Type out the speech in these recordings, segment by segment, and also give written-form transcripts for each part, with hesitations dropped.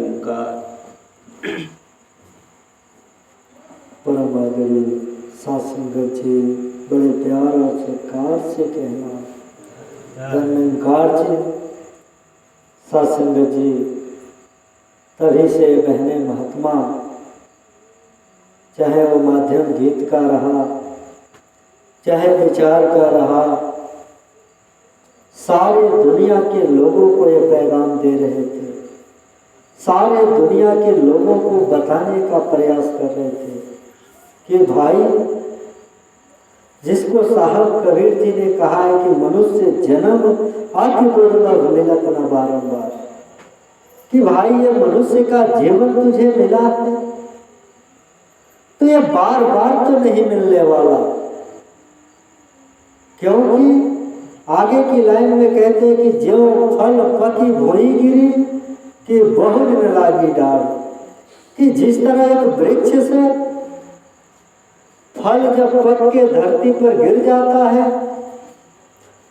ओंकार। परम आदरणीय साध संगत जी, बड़े प्यार और सत्कार से कहना धन्यकार जी। साध संगत जी, तभी से बहने महात्मा, चाहे वो माध्यम गीत का रहा, चाहे विचार का रहा, सारे दुनिया के लोगों को ये पैगाम दे रहे थे, सारे दुनिया के लोगों को बताने का प्रयास कर रहे थे कि भाई, जिसको साहब कबीर जी ने कहा है कि मनुष्य जन्म अति दुर्लभ मिलत न बारंबार, कि भाई ये मनुष्य का जीवन तुझे मिला है तो ये बार बार तो नहीं मिलने वाला। क्योंकि आगे की लाइन में कहते हैं कि ज्यों फल पकी भोई गिरी कि बहु दिन लागी डाल, कि जिस तरह एक वृक्ष से फल जब पक के धरती पर गिर जाता है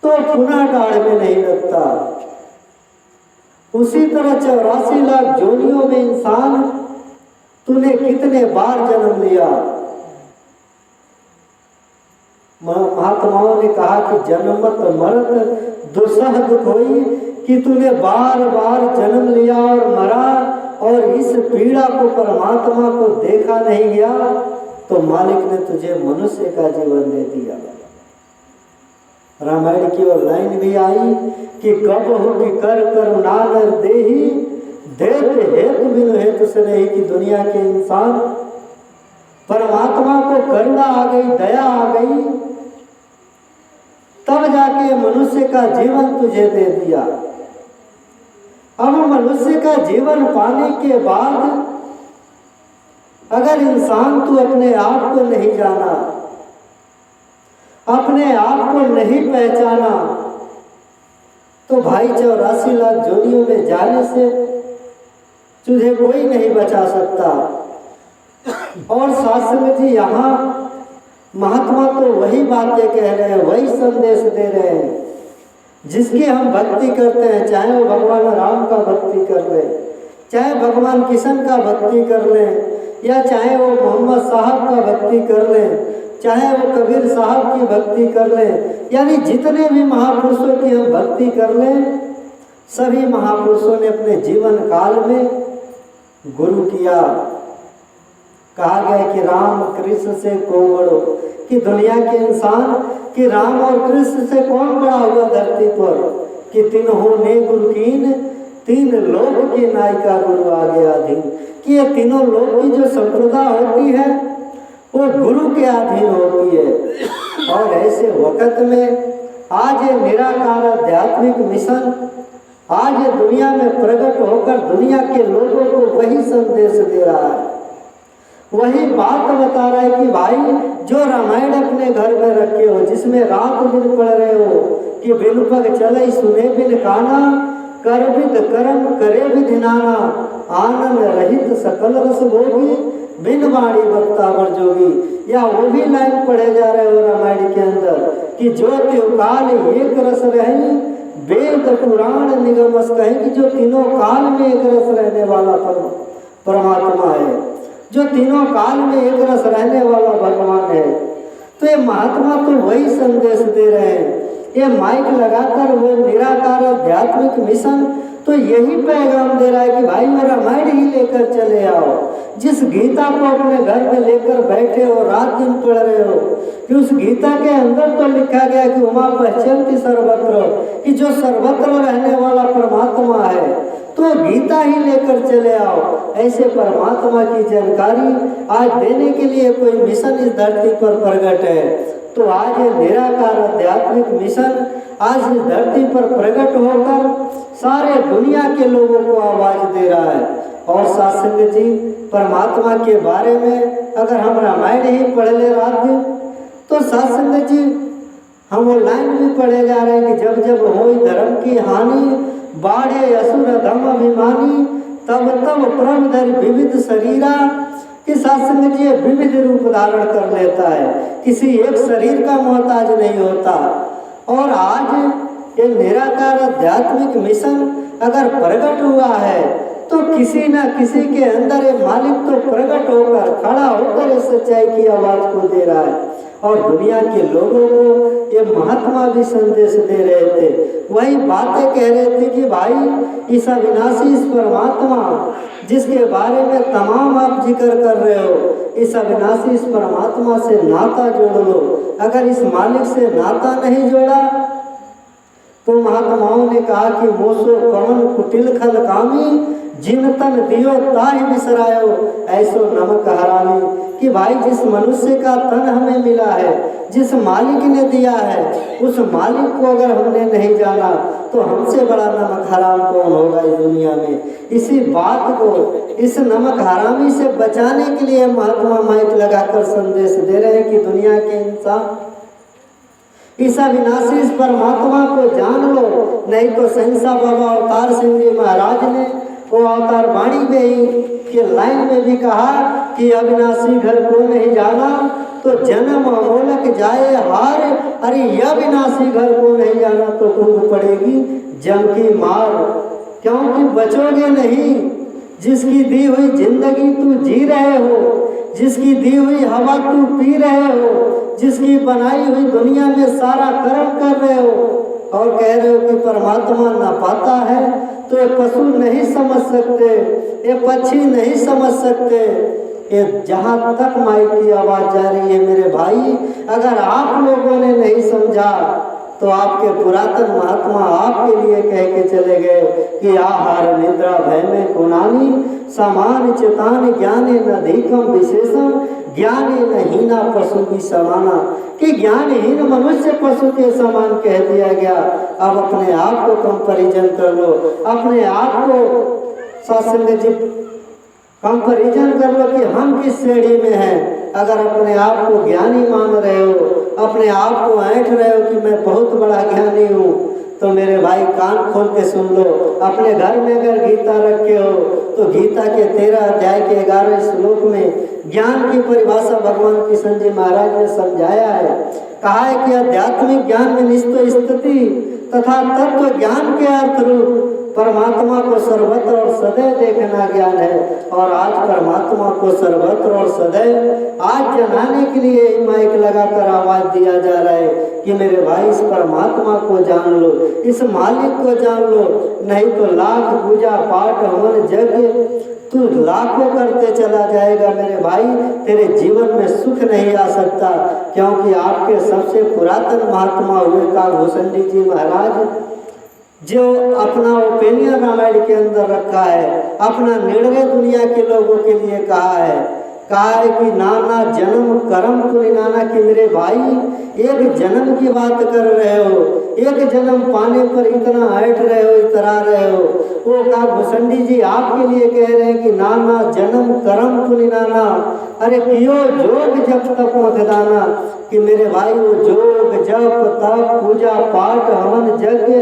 तो पुनः डाढ़ में नहीं लगता, उसी तरह 84 लाख जोनियों में इंसान तूने कितने बार जन्म लिया। महात्माओं ने कहा कि जन्मत मरत दुसह दुख होई, कि तूने बार बार जन्म लिया और मरा और इस पीड़ा को परमात्मा को देखा नहीं गया, तो मालिक ने तुझे मनुष्य का जीवन दे दिया। रामायण की और लाइन भी आई कि कब हो कि कर करुणा नर देही, देते हेतु बिनु हेतु से नहीं, कि दुनिया के इंसान परमात्मा को करुणा आ गई, दया आ गई, तब जाके मनुष्य का जीवन तुझे दे दिया। अब मनुष्य का जीवन पाने के बाद अगर इंसान तू अपने आप को नहीं जाना, अपने आप को नहीं पहचाना, तो भाई 84 लाख जोनियों में जाने से तुझे कोई नहीं बचा सकता। और शास्त्र जी यहाँ महात्मा तो वही बातें कह रहे हैं, वही संदेश दे रहे हैं जिसकी हम भक्ति करते हैं, चाहे वो भगवान राम का भक्ति कर ले, चाहे भगवान किशन का भक्ति कर ले, या चाहे वो मोहम्मद साहब का भक्ति कर ले, चाहे वो कबीर साहब की भक्ति कर ले, यानी जितने भी महापुरुषों की हम भक्ति कर लें, सभी महापुरुषों ने अपने जीवन काल में गुरु किया। कहा गया कि राम कृष्ण से को बड़ो, कि दुनिया के इंसान कि राम और कृष्ण से कौन बड़ा हुआ धरती पर, कि तीनों ने गुरु कीन, तीन लोग की नायिका गुरु आगे अधीन, कि ये तीनों लोग की जो संप्रदाय होती है वो गुरु के अधीन होती है। और ऐसे वक्त में आज ये निराकार आध्यात्मिक मिशन आज दुनिया में प्रकट होकर दुनिया के लोगों को वही संदेश दे रहा है, वही बात बता रहा है कि भाई, जो रामायण अपने घर में रखे हो, जिसमें रात दिन पढ़ रहे हो, कि बिन पग चले सुने बिन काना, कर विद कर्म करे विधि नाना, आनंद रहित सकल रस भोगी, बिन बाणी बक्ता बर जोगी। या वो भी लाइन पढ़े जा रहे हो रामायण के अंदर कि जो त्योकाल एक रस रहे, वेद पुराण निगमस कहे, कि जो तीनों काल में एक रस रहने वाला परमात्मा है, जो तीनों काल में एक रस रहने वाला भगवान है। तो ये महात्मा तो वही संदेश दे रहे हैं, ये माइक लगाकर वो निराकार आध्यात्मिक मिशन तो यही पैगाम दे रहा है कि भाई वो रामायण ही लेकर चले आओ। जिस गीता को अपने घर में लेकर बैठे हो, रात दिन पढ़ रहे हो, कि उस गीता के अंदर तो लिखा गया कि उमा पश्यन्ति सर्वत्र, कि जो सर्वत्र रहने वाला परमात्मा है, तो गीता ही लेकर चले आओ। ऐसे परमात्मा की जानकारी आज देने के लिए कोई मिशन इस धरती पर प्रकट है। तो आज ये निराकार आध्यात्मिक मिशन आज इस धरती पर प्रकट होकर सारे दुनिया के लोगों को आवाज दे रहा है। और सत्संग जी, परमात्मा के बारे में अगर हम रामायण ही पढ़ ले रात दिन, तो सत्संग जी हम वो लाइन भी पढ़े जा रहे हैं कि जब जब होई धर्म की हानि, बाढ़े असुर धम अभिमानी, तब तब प्रभ धर विविध शरीरा, कि सत्संग जी विविध रूप धारण कर लेता है, किसी एक शरीर का मोहताज नहीं होता। और आज ये निराकार आध्यात्मिक मिशन अगर प्रकट हुआ है तो किसी ना किसी के अंदर ये मालिक तो प्रकट होकर खड़ा होकर इस सच्चाई की आवाज को दे रहा है। और दुनिया के लोगों को ये महात्मा भी संदेश दे रहे थे, वही बातें कह रहे थे कि भाई इस अविनाशी इस परमात्मा जिसके बारे में तमाम आप जिक्र कर रहे हो, इस अविनाशी इस परमात्मा से नाता जोड़ लो। अगर इस मालिक से नाता नहीं जोड़ा तो महात्माओं ने कहा कि मोसो पवन कुटिल खल कामी जिन तन दियो ताहि बिसरायो ऐसो नमक हरामी। कि भाई जिस मनुष्य का तन हमें मिला है, जिस मालिक ने दिया है, उस मालिक को अगर हमने नहीं जाना तो हमसे बड़ा नमक हराम कौन होगा इस दुनिया में। इसी बात को, इस नमक हरामी से बचाने के लिए महात्मा माइक लगाकर संदेश दे रहे हैं कि दुनिया के इंसान इस अविनाशी इस परमात्मा को जान लो। नहीं तो सहसा बाबा अवतार सिंह जी महाराज ने वो अवतार वाणी में ही के लाइन में भी कहा कि अविनाशी घर को नहीं जाना तो जन्म अमोलक जाए हार। अरे यह अविनाशी घर को नहीं जाना तो खूब पड़ेगी जम की मार, क्योंकि बचोगे नहीं। जिसकी दी हुई जिंदगी तू जी रहे हो, जिसकी दी हुई हवा तू पी रहे हो, जिसकी बनाई हुई दुनिया में सारा कर्म कर रहे हो और कह रहे हो कि परमात्मा ना पाता है, तो ये पशु नहीं समझ सकते, ये पक्षी नहीं समझ सकते। ये जहाँ तक माइक की आवाज़ जा रही है मेरे भाई, अगर आप लोगों ने नहीं समझा तो आपके पुरातन महात्मा आपके लिए कह के चले गए कि आहार निद्रा भय में कुनानी समान चितान ज्ञाने न अधिकम विशेषम ज्ञानी न हीना पशु भी समाना। कि ज्ञानहीन मनुष्य पशु के समान कह दिया गया। अब अपने आप को कंपैरिजन कर लो, अपने आप को सत्संग जी कंपैरिजन कर लो कि हम किस श्रेणी में हैं। अगर अपने आप को ज्ञानी मान रहे हो, अपने आप को ऐंठ रहे हो कि मैं बहुत बड़ा ज्ञानी हूँ, तो मेरे भाई कान खोल के सुन लो। अपने घर में अगर गीता रखे हो तो गीता के 13 अध्याय के 11 श्लोक में ज्ञान की परिभाषा भगवान कृष्ण जी महाराज ने समझाया है। कहा है कि आध्यात्मिक ज्ञान में निश्चय स्थिति तथा तत्व ज्ञान के अर्थ रूप परमात्मा को सर्वत्र और सदैव देखना ज्ञान है। और आज परमात्मा को सर्वत्र और सदैव आज जनाने के लिए माइक लगाकर आवाज दिया जा रहा है कि मेरे भाई इस परमात्मा को जान लो, इस मालिक को जान लो। नहीं तो लाख पूजा पाठ हवन यज्ञ तू लाखों करते चला जाएगा मेरे भाई, तेरे जीवन में सुख नहीं आ सकता। क्योंकि आपके सबसे पुरातन महात्मा हुए कालभूषण जी महाराज, जो अपना ओपिनियन रामायण के अंदर रखा है, अपना निर्णय दुनिया के लोगों के लिए कहा है कि नाना जन्म कर्म पुण्य नाना। कि मेरे भाई एक जन्म की बात कर रहे हो, एक जन्म पाने पर इतना ऐठ रहे हो, इतरा रहे हो। वो कालभूषण जी आपके लिए कह रहे हैं कि नाना जन्म कर्म पुण्य नाना। अरे कियो जोग जप तप मखदाना। कि मेरे भाई वो जोग जप तप पूजा पाठ हवन यज्ञ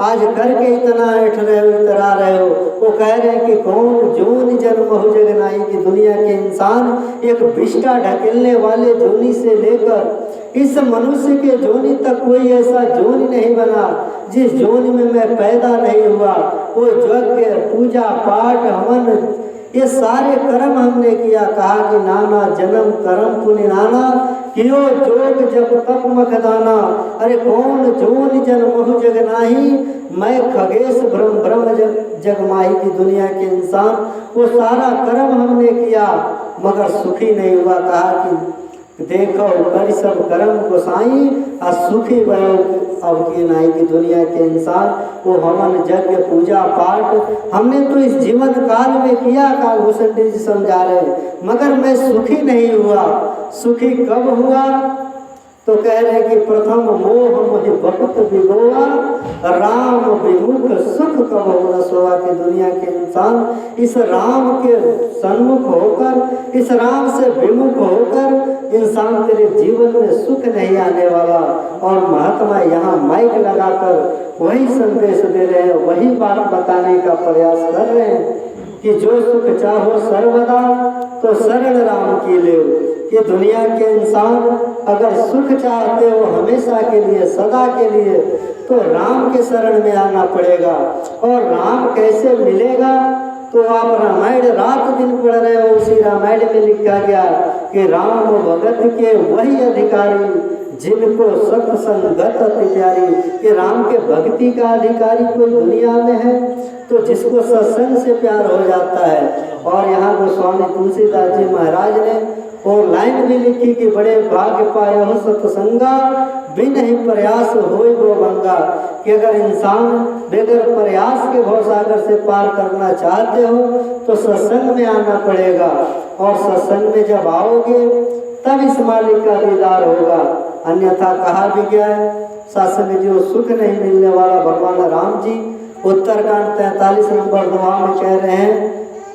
आज करके इतना ऐठ रहे हो, इतरा रहे हो। वो कह रहे हैं कि कौन जोन जन्म हो जगनाई। की दुनिया के इंसान एक विष्टा ढकेलने वाले जोनी से लेकर इस मनुष्य के जोनी तक कोई ऐसा जोनी नहीं बना जिस जोनी में मैं पैदा नहीं हुआ। वो यज्ञ पूजा पाठ हवन ये सारे कर्म हमने किया। कहा कि नाना जन्म कर्म पुण्य नाना कियो जोग जब तप मखदाना। अरे कौन जोन जन्म जग नाही मैं खगेश ब्रह्म जगमाही। की दुनिया के इंसान वो सारा कर्म हमने किया मगर सुखी नहीं हुआ। कहा कि देखो कर सब कर्म को साई और सुखी भयो अब की नाई। की दुनिया के इंसान वो हवन यज्ञ पूजा पाठ हमने तो इस जीवन काल में किया। कालभूषण जी समझा रहे मगर मैं सुखी नहीं हुआ। सुखी कब हुआ तो कह रहे कि प्रथम मोह मुझे भक्त विगोआ राम विमुख सुख कब हो सोआ। की दुनिया के इंसान इस राम के सन्मुख होकर, इस राम से विमुख होकर इंसान तेरे जीवन में सुख नहीं आने वाला। और महात्मा यहाँ माइक लगाकर वही संदेश दे रहे हैं, वही बात बताने का प्रयास कर रहे हैं कि जो सुख चाहो सर्वदा तो शरण राम की ले। ये दुनिया के इंसान अगर सुख चाहते हो हमेशा के लिए सदा के लिए तो राम के शरण में आना पड़ेगा। और राम कैसे मिलेगा तो आप रामायण रात दिन पढ़ रहे हो, उसी रामायण में लिखा गया कि राम भगत के वही अधिकारी जिनको सत्संगत प्यारी, कि राम के भक्ति का अधिकारी कोई दुनिया में है तो जिसको सत्संग से प्यार हो जाता है। और यहाँ गोस्वामी तुलसीदास जी महाराज ने और लाइन भी लिखी कि बड़े भाग्य पाए हो सत्संगा, बिन ही प्रयास होए वो भंगा, कि अगर इंसान बगैर प्रयास के भवसागर से पार करना चाहते हो तो सत्संग में आना पड़ेगा, और सत्संग में जब आओगे तब इस मालिक का दीदार होगा। अन्यथा कहा भी गया है सत्संग जो सुख नहीं मिलने वाला। भगवान राम जी उत्तरकांड 43 नंबर दुआ में कह रहे हैं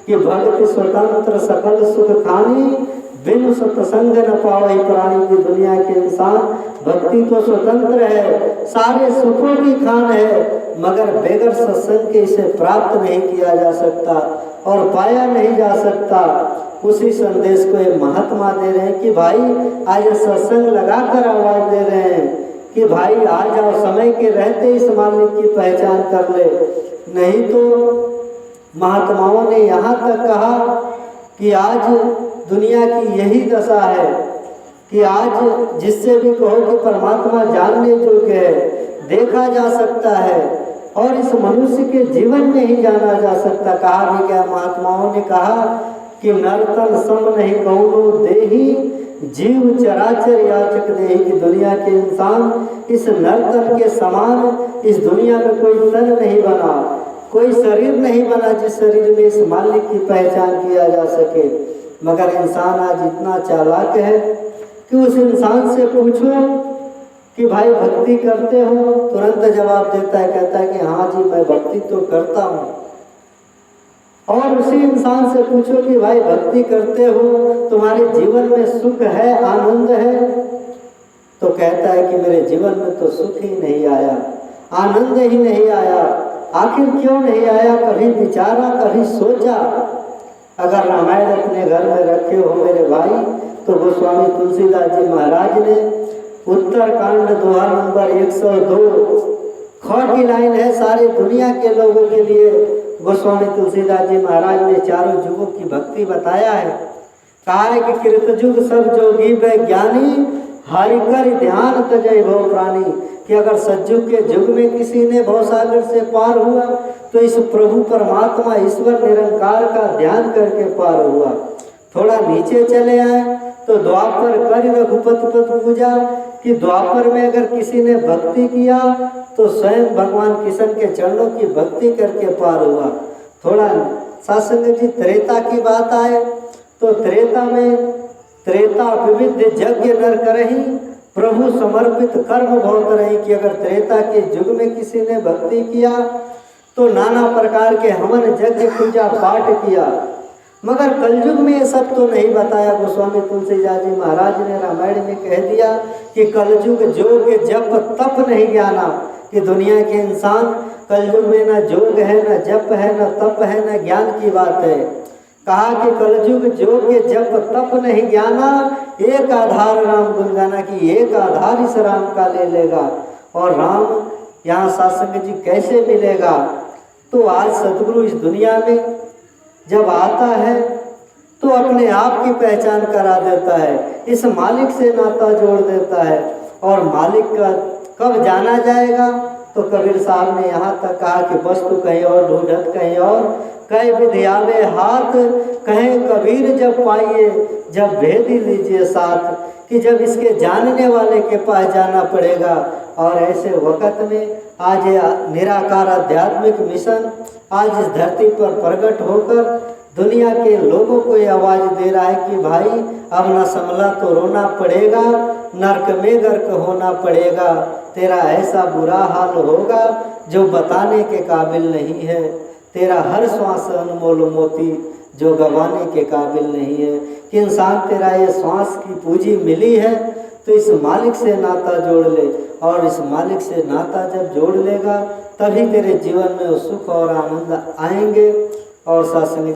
कि भक्ति स्वतंत्र सकल सुख खानी, बिन सत्संग न पावई प्राणी। की दुनिया के इंसान भक्ति तो स्वतंत्र है, सारे सुखों की खान है, मगर बेगर सत्संग के इसे प्राप्त नहीं किया जा सकता और पाया नहीं जा सकता। उसी संदेश को ये महात्मा दे रहे हैं कि भाई आज सत्संग लगाकर आवाज दे रहे हैं कि भाई आ जाओ, समय के रहते इस मालिक की पहचान कर ले। नहीं तो महात्माओं ने यहाँ तक कहा कि आज दुनिया की यही दशा है कि आज जिससे भी कहो कि परमात्मा जानने योग्य है, देखा जा सकता है, और इस मनुष्य के जीवन में ही जाना जा सकता। कहा भी क्या, महात्माओं ने कहा कि नर्तन सम नहीं कौनो देही, जीव चराचर याचक देही। की दुनिया के इंसान इस नर्तन के समान इस दुनिया में कोई तन नहीं बना, कोई शरीर नहीं बना जिस शरीर में इस मालिक की पहचान किया जा सके। मगर इंसान आज इतना चालाक है कि उस इंसान से पूछो कि भाई भक्ति करते हो, तुरंत जवाब देता है, कहता है कि हाँ जी मैं भक्ति तो करता हूँ। और उसी इंसान से पूछो कि भाई भक्ति करते हो, तुम्हारे जीवन में सुख है, आनंद है, तो कहता है कि मेरे जीवन में तो सुख ही नहीं आया, आनंद ही नहीं आया। आखिर क्यों नहीं आया? कभी विचारा, कभी सोचा? अगर रामायण अपने घर में रखे हो मेरे भाई, तो गोस्वामी तुलसीदास जी महाराज ने उत्तरकांड दोहा नंबर 102 ख की लाइन है, सारे दुनिया के लोगों के लिए गोस्वामी तुलसीदास जी महाराज ने चारों युगों की भक्ति बताया है। कहा है कि कृतयुग सब जोगी वैज्ञानी, हरि कर ध्यान तजय भव प्राणी। कि अगर सतयुग के युग में किसी ने भवसागर से पार हुआ तो इस प्रभु परमात्मा ईश्वर निरंकार का ध्यान करके पार हुआ। थोड़ा नीचे चले आए तो द्वापर कर रघुपति पद पूजा, कि द्वापर में अगर किसी ने भक्ति किया तो स्वयं भगवान कृष्ण के चरणों की भक्ति करके पार हुआ। थोड़ा सत्संग जी त्रेता की बात आए तो त्रेता में त्रेता विविध यज्ञ नर करही, प्रभु समर्पित कर्म बहुत रही। कि अगर त्रेता के युग में किसी ने भक्ति किया तो नाना प्रकार के हवन यज्ञ पूजा पाठ किया। मगर कलयुग में ये सब तो नहीं बताया। गोस्वामी तुलसीदास जी महाराज ने रामायण में कह दिया कि कलयुग जोग जप तप नहीं ज्ञाना। कि दुनिया के इंसान कलयुग में न जोग है, न जप है, न तप है, न ज्ञान की बात है। कहा कि कलयुग जोग जप तप नहीं ज्ञाना, एक आधार राम गुण गाना। कि एक आधार इस राम का ले लेगा। और राम यहाँ सत्संग जी कैसे मिलेगा? तो आज सतगुरु इस दुनिया में जब आता है तो अपने आप की पहचान करा देता है, इस मालिक से नाता जोड़ देता है। और मालिक का कब जाना जाएगा? तो कबीर साहब ने यहाँ तक कहा कि वस्तु कहीं और ढूंढत कहीं और, कहे विधि आवे हाथ, कहे कबीर जब पाइए जब भेद ही लीजिए साथ। कि जब इसके जानने वाले के पास जाना पड़ेगा। और ऐसे वक्त में आज निराकार आध्यात्मिक मिशन आज इस धरती पर प्रकट होकर दुनिया के लोगों को ये आवाज़ दे रहा है कि भाई अब न संभला तो रोना पड़ेगा, नर्क में गर्क होना पड़ेगा। तेरा ऐसा बुरा हाल होगा जो बताने के काबिल नहीं है। तेरा हर श्वास अनमोल मोती जो गंवाने के काबिल नहीं है। कि इंसान तेरा ये श्वास की पूंजी मिली है तो इस मालिक से नाता जोड़ ले। और इस मालिक से नाता जब जोड़ लेगा तभी तेरे जीवन में सुख और आनंद आएंगे। और सत्संग